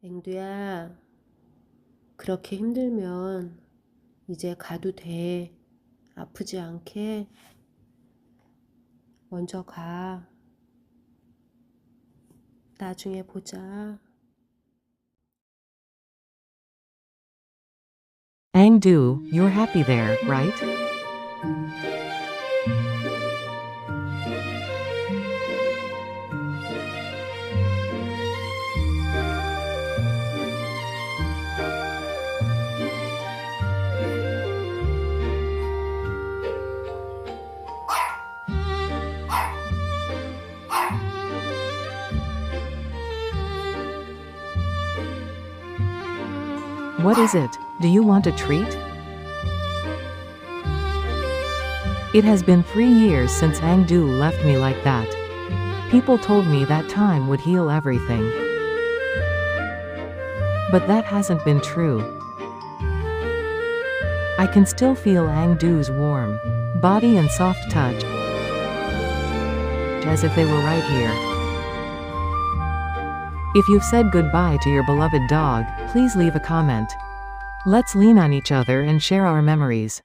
앵두야, 그렇게 힘들면 이제 가도 돼. 아프지 않게. 먼저 가. 나중에 보자. 앵두, you're happy there, right? What is it? Do you want a treat? It has been 3 years since 앵두 left me like that. People told me that time would heal everything. But that hasn't been true. I can still feel 앵두's warm body and soft touch, as if they were right here. If you've said goodbye to your beloved dog, please leave a comment. Let's lean on each other and share our memories.